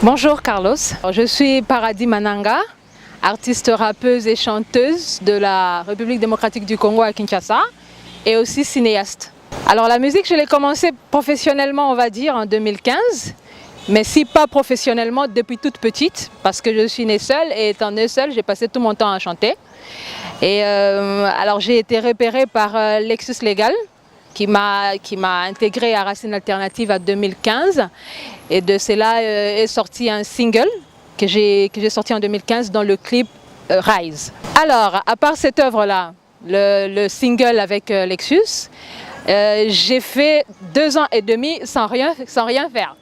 Bonjour Carlos, je suis Paradis Mananga, artiste rappeuse et chanteuse de la République démocratique du Congo à Kinshasa et aussi cinéaste. Alors la musique, je l'ai commencé professionnellement, on va dire, en 2015, mais si pas professionnellement depuis toute petite, parce que je suis née seule et étant née seule, j'ai passé tout mon temps à chanter. Et alors j'ai été repérée par Lexus Legal, qui m'a intégré à Racine Alternative en 2015. Et de cela est sorti un single que j'ai sorti en 2015 dans le clip Rise. Alors, à part cette œuvre-là, le single avec Lexus, j'ai fait 2 ans et demi sans rien faire.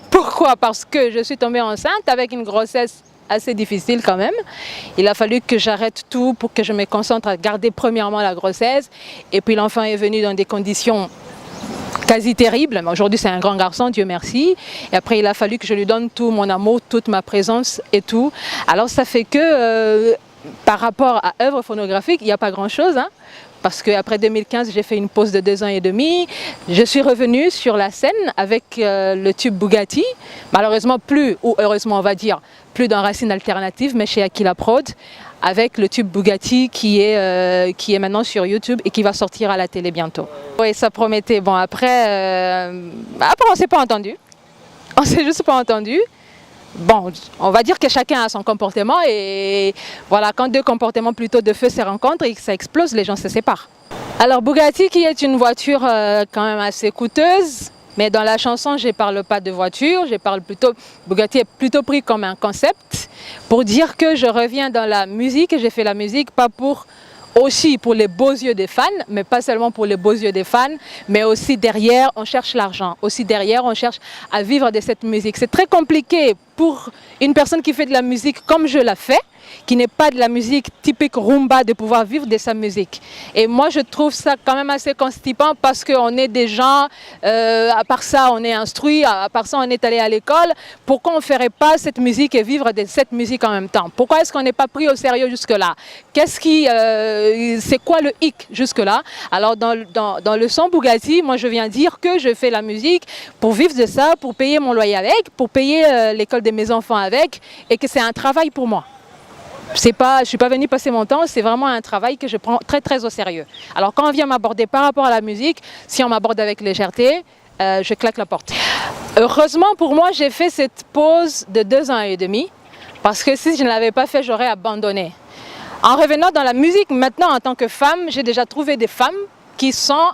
Pourquoi? Parce que je suis tombée enceinte avec une grossesse assez difficile quand même. Il a fallu que j'arrête tout pour que je me concentre à garder premièrement la grossesse. Et puis l'enfant est venu dans des conditions quasi terribles. Aujourd'hui c'est un grand garçon, Dieu merci. Et après il a fallu que je lui donne tout mon amour, toute ma présence et tout. Alors ça fait que par rapport à œuvre phonographique, il n'y a pas grand chose. Parce qu'après 2015, j'ai fait une pause de 2 ans et demi. Je suis revenue sur la scène avec le tube Bugatti. Malheureusement plus, ou heureusement on va dire, plus dans Racine Alternative, mais chez Aquila Prod, avec le tube Bugatti qui est maintenant sur YouTube et qui va sortir à la télé bientôt. Oui, ça promettait. Bon, après on ne s'est pas entendu. On ne s'est juste pas entendu. Bon, on va dire que chacun a son comportement et voilà, quand 2 comportements plutôt de feu se rencontrent et que ça explose, les gens se séparent. Alors Bugatti qui est une voiture quand même assez coûteuse, mais dans la chanson je ne parle pas de voiture, je parle plutôt, Bugatti est plutôt pris comme un concept pour dire que je reviens dans la musique et j'ai fait la musique pas pour aussi pour les beaux yeux des fans, mais pas seulement pour les beaux yeux des fans, mais aussi derrière, on cherche l'argent. Aussi derrière, on cherche à vivre de cette musique. C'est très compliqué pour une personne qui fait de la musique comme je la fais, qui n'est pas de la musique typique rumba, de pouvoir vivre de sa musique. Et moi, je trouve ça quand même assez constipant parce qu'on est des gens, à part ça, on est instruits, à part ça, on est allé à l'école. Pourquoi on ne ferait pas cette musique et vivre de cette musique en même temps? Pourquoi est-ce qu'on n'est pas pris au sérieux jusque-là? C'est quoi le hic jusque-là? Alors, dans le son Bugatti, moi, je viens dire que je fais la musique pour vivre de ça, pour payer mon loyer avec, pour payer l'école de mes enfants avec, et que c'est un travail pour moi. Je ne suis pas venue passer mon temps, c'est vraiment un travail que je prends très très au sérieux. Alors quand on vient m'aborder par rapport à la musique, si on m'aborde avec légèreté, je claque la porte. Heureusement pour moi, j'ai fait cette pause de 2 ans et demi, parce que si je ne l'avais pas fait, j'aurais abandonné. En revenant dans la musique, maintenant en tant que femme, j'ai déjà trouvé des femmes qui sont,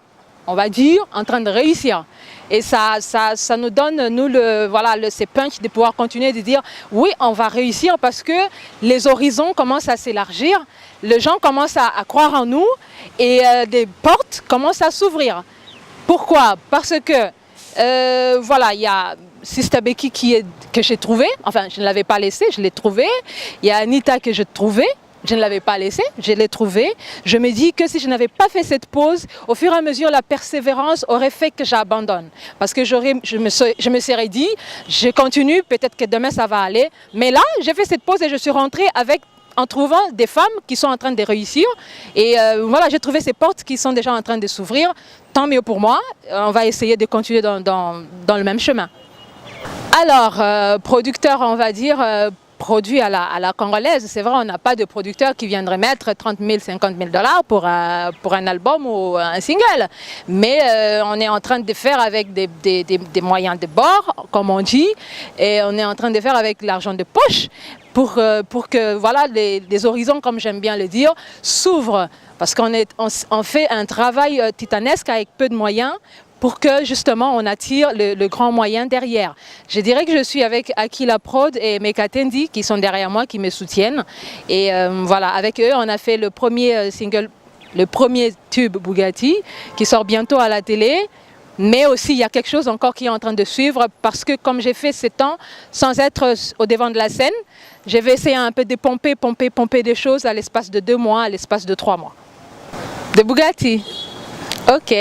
on va dire, en train de réussir. Et ça nous donne, nous, ces punch de pouvoir continuer de dire oui, on va réussir parce que les horizons commencent à s'élargir, les gens commencent à croire en nous et des portes commencent à s'ouvrir. Pourquoi? Parce que, voilà, il y a Sista Becky que j'ai trouvé, enfin je ne l'avais pas laissé, je l'ai trouvé. Il y a Anita que j'ai trouvé. Je ne l'avais pas laissé, je l'ai trouvé. Je me dis que si je n'avais pas fait cette pause, au fur et à mesure, la persévérance aurait fait que j'abandonne. Parce que je me serais dit, je continue, peut-être que demain ça va aller. Mais là, j'ai fait cette pause et je suis rentrée en trouvant des femmes qui sont en train de réussir. Et voilà, j'ai trouvé ces portes qui sont déjà en train de s'ouvrir. Tant mieux pour moi. On va essayer de continuer dans le même chemin. Alors, producteur, on va dire... produit à la congolaise, c'est vrai, on n'a pas de producteur qui viendrait mettre 30 000, 50 000 $ pour un album ou un single. Mais on est en train de faire avec des moyens de bord, comme on dit, et on est en train de faire avec l'argent de poche pour que voilà, les horizons, comme j'aime bien le dire, s'ouvrent. Parce qu'on fait un travail titanesque avec peu de moyens, pour que justement on attire le grand moyen derrière. Je dirais que je suis avec Aquila Prod et Meka Tendi qui sont derrière moi, qui me soutiennent. Et voilà, avec eux on a fait le premier single, le premier tube Bugatti qui sort bientôt à la télé. Mais aussi il y a quelque chose encore qui est en train de suivre parce que comme j'ai fait 7 ans sans être au devant de la scène, je vais essayer un peu de pomper des choses à l'espace de 2 mois, à l'espace de 3 mois. De Bugatti. Ok.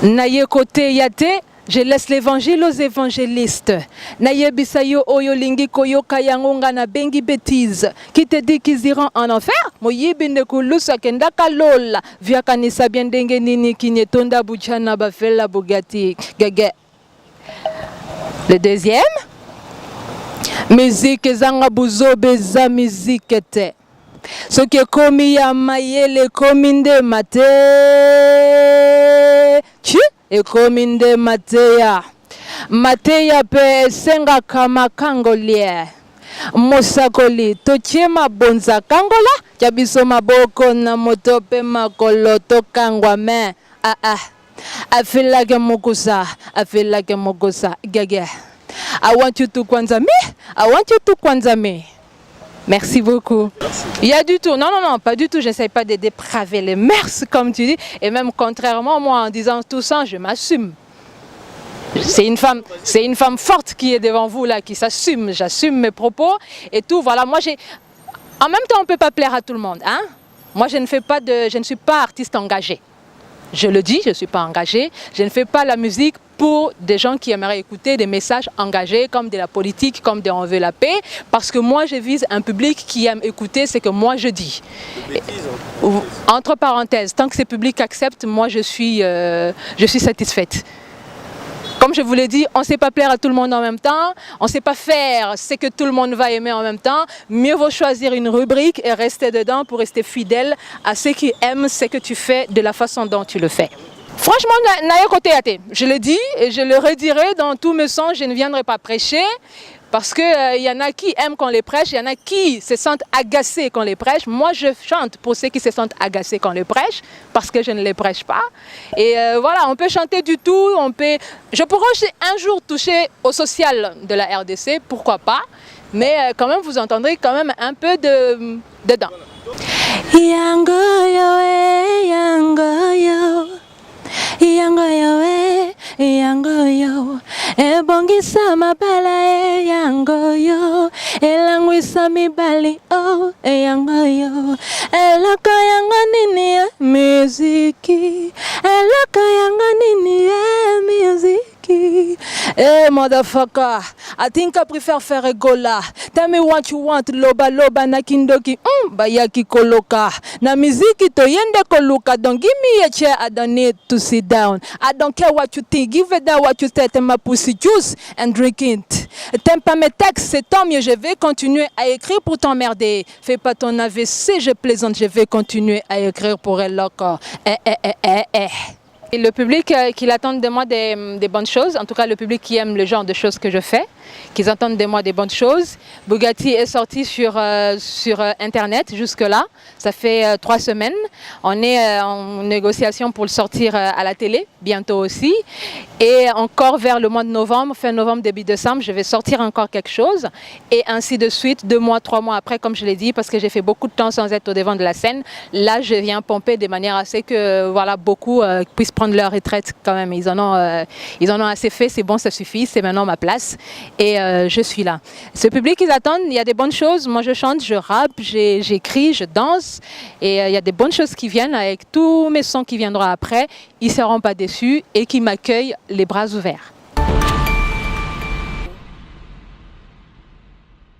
Naye kote yate Je laisse l'évangile aux évangélistes. Nayebisa yo oyo lingi koyoka yangonga na bengi bêtise. Qui te dit qu'ils iront en enfer? Moyibi nekulusa kendaka lola. Via kanisa biendenge nini kinyetonda buchana bafela bugati. Gege. Le deuxième. Musique zanga buzobe za musique te. Ce qui est commis ya mayele kominde mate. Tu et kominde mateya. Mateya pe senga kama kangolie. Mosakoli tochie mabonza kangola. Jabiso maboko na motope makolo to kangwa me. I feel like a mokusa. I feel like a mokusa. Gege. I want you to kwanza me. I want you to kwanza me. Merci beaucoup. Merci. Il y a du tout. Non, non, non, pas du tout. Je n'essaie pas de dépraver les mœurs, comme tu dis. Et même contrairement, moi, en disant tout ça, je m'assume. C'est une femme forte qui est devant vous, là, qui s'assume. J'assume mes propos et tout. Voilà, moi, en même temps, on ne peut pas plaire à tout le monde. Hein? Moi, je ne suis pas artiste engagé. Je le dis, je ne suis pas engagée. Je ne fais pas la musique pour des gens qui aimeraient écouter des messages engagés comme de la politique, comme de on veut la paix. Parce que moi, je vise un public qui aime écouter ce que moi je dis. Entre parenthèses, tant que ce public accepte, moi je suis satisfaite. Comme je vous l'ai dit, on ne sait pas plaire à tout le monde en même temps, on ne sait pas faire ce que tout le monde va aimer en même temps. Mieux vaut choisir une rubrique et rester dedans pour rester fidèle à ceux qui aiment ce que tu fais de la façon dont tu le fais. Franchement, naïe côté athée. Je le dis et je le redirai dans tous mes sons, je ne viendrai pas prêcher. Parce qu'il y en a qui aiment qu'on les prêche, il y en a qui se sentent agacés quand on les prêche. Moi, je chante pour ceux qui se sentent agacés quand on les prêche, parce que je ne les prêche pas. Et voilà, on peut chanter du tout. Je pourrais aussi un jour toucher au social de la RDC, pourquoi pas. Mais quand même, vous entendrez quand même un peu dedans. Yango yo, yango yo. Yango yo, yango yo, ebongisa mabala yango yo, elangwisa mibali oh yango yo, elaka yango nini muziki, elaka yango nini muziki. Hey motherfucker, I think I prefer faire gola. Tell me what you want, loba loba na kindoki, bayaki koloka. Na miziki to yende koluka, don't give me a chair, I don't need to sit down. I don't care what you think, give it that what you say, take my pussy juice and drink it. T'aimes pas mes textes, c'est tant mieux, je vais continuer à écrire pour t'emmerder. Fais pas ton AVC, je plaisante, je vais continuer à écrire pour elle encore. Et le public qui attend de moi des bonnes choses, en tout cas le public qui aime le genre de choses que je fais, qu'ils attendent de moi des bonnes choses. Bugatti est sorti sur Internet jusque-là, ça fait 3 semaines. On est en négociation pour le sortir à la télé, bientôt aussi. Et encore vers le mois de novembre, fin novembre, début décembre, je vais sortir encore quelque chose. Et ainsi de suite, 2 mois, 3 mois après, comme je l'ai dit, parce que j'ai fait beaucoup de temps sans être au devant de la scène. Là, je viens pomper de manière à ce que voilà, beaucoup puissent prendre leur retraite quand même. Ils en ont assez fait, c'est bon, ça suffit, c'est maintenant ma place. Et je suis là. Ce public, ils attendent, il y a des bonnes choses. Moi, je chante, je rappe, j'écris, je danse. Et il y a des bonnes choses qui viennent avec tous mes sons qui viendront après. Ils ne seront pas déçus et qui m'accueillent les bras ouverts.